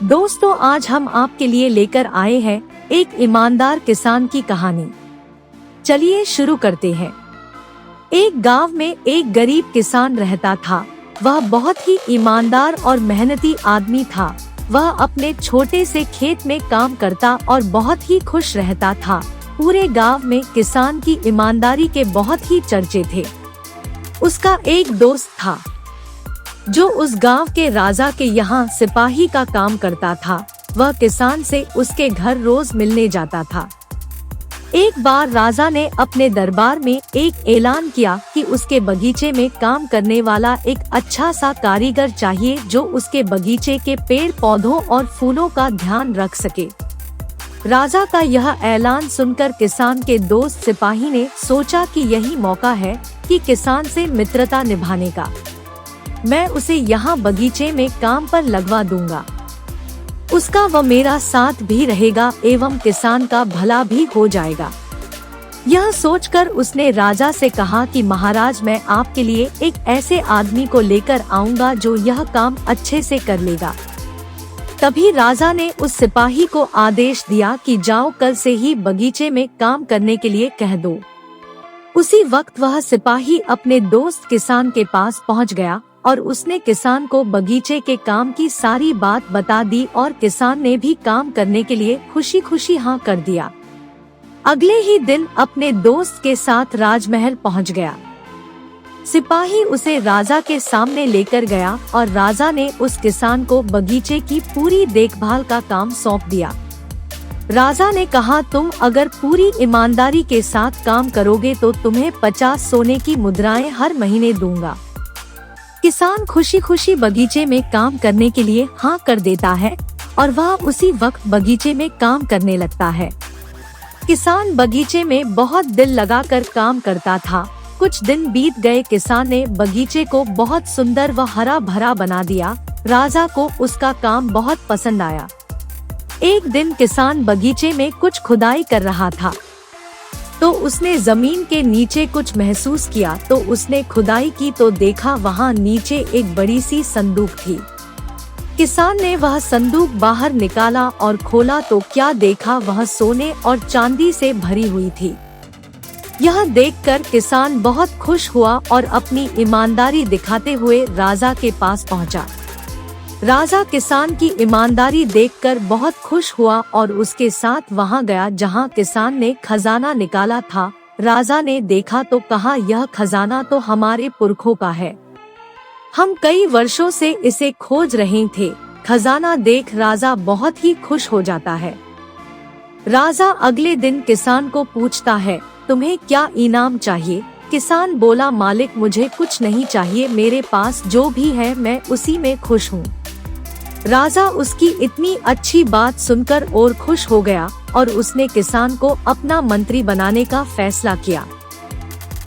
दोस्तों, आज हम आपके लिए लेकर आए हैं एक ईमानदार किसान की कहानी। चलिए शुरू करते हैं। एक गांव में एक गरीब किसान रहता था। वह बहुत ही ईमानदार और मेहनती आदमी था। वह अपने छोटे से खेत में काम करता और बहुत ही खुश रहता था। पूरे गांव में किसान की ईमानदारी के बहुत ही चर्चे थे। उसका एक दोस्त था जो उस गांव के राजा के यहाँ सिपाही का काम करता था। वह किसान से उसके घर रोज मिलने जाता था। एक बार राजा ने अपने दरबार में एक ऐलान किया कि उसके बगीचे में काम करने वाला एक अच्छा सा कारीगर चाहिए जो उसके बगीचे के पेड़ पौधों और फूलों का ध्यान रख सके। राजा का यह ऐलान सुनकर किसान के दोस्त सिपाही ने सोचा कि यही मौका है कि किसान से मित्रता निभाने का। मैं उसे यहाँ बगीचे में काम पर लगवा दूंगा। उसका व मेरा साथ भी रहेगा एवं किसान का भला भी हो जाएगा। यह सोचकर उसने राजा से कहा कि महाराज, मैं आपके लिए एक ऐसे आदमी को लेकर आऊंगा जो यह काम अच्छे से कर लेगा। तभी राजा ने उस सिपाही को आदेश दिया कि जाओ, कल से ही बगीचे में काम करने के लिए कह दो। उसी वक्त वह सिपाही अपने दोस्त किसान के पास पहुंच गया और उसने किसान को बगीचे के काम की सारी बात बता दी और किसान ने भी काम करने के लिए खुशी खुशी हाँ कर दिया। अगले ही दिन अपने दोस्त के साथ राजमहल पहुंच गया। सिपाही उसे राजा के सामने लेकर गया और राजा ने उस किसान को बगीचे की पूरी देखभाल का काम सौंप दिया। राजा ने कहा, तुम अगर पूरी ईमानदारी के साथ काम करोगे तो तुम्हें 50 सोने की मुद्राएं हर महीने दूंगा। किसान खुशी खुशी बगीचे में काम करने के लिए हाँ कर देता है और वह उसी वक्त बगीचे में काम करने लगता है। किसान बगीचे में बहुत दिल लगाकर काम करता था। कुछ दिन बीत गए। किसान ने बगीचे को बहुत सुंदर व हरा भरा बना दिया। राजा को उसका काम बहुत पसंद आया। एक दिन किसान बगीचे में कुछ खुदाई कर रहा था तो उसने जमीन के नीचे कुछ महसूस किया। तो उसने खुदाई की तो देखा वहाँ नीचे एक बड़ी सी संदूक थी। किसान ने वह संदूक बाहर निकाला और खोला तो क्या देखा, वह सोने और चांदी से भरी हुई थी। यह देखकर किसान बहुत खुश हुआ और अपनी ईमानदारी दिखाते हुए राजा के पास पहुंचा। राजा किसान की ईमानदारी देखकर बहुत खुश हुआ और उसके साथ वहां गया जहां किसान ने खजाना निकाला था। राजा ने देखा तो कहा, यह खजाना तो हमारे पुरखों का है। हम कई वर्षों से इसे खोज रहे थे। खजाना देख राजा बहुत ही खुश हो जाता है। राजा अगले दिन किसान को पूछता है, तुम्हें क्या इनाम चाहिए? किसान बोला, मालिक, मुझे कुछ नहीं चाहिए, मेरे पास जो भी है मैं उसी में खुश हूँ। राजा उसकी इतनी अच्छी बात सुनकर और खुश हो गया और उसने किसान को अपना मंत्री बनाने का फैसला किया।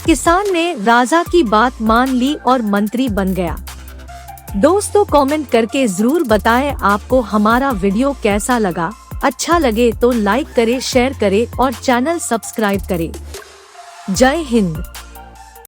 किसान ने राजा की बात मान ली और मंत्री बन गया। दोस्तों, कमेंट करके जरूर बताएं आपको हमारा वीडियो कैसा लगा। अच्छा लगे तो लाइक करें, शेयर करें और चैनल सब्सक्राइब करें। जय हिंद।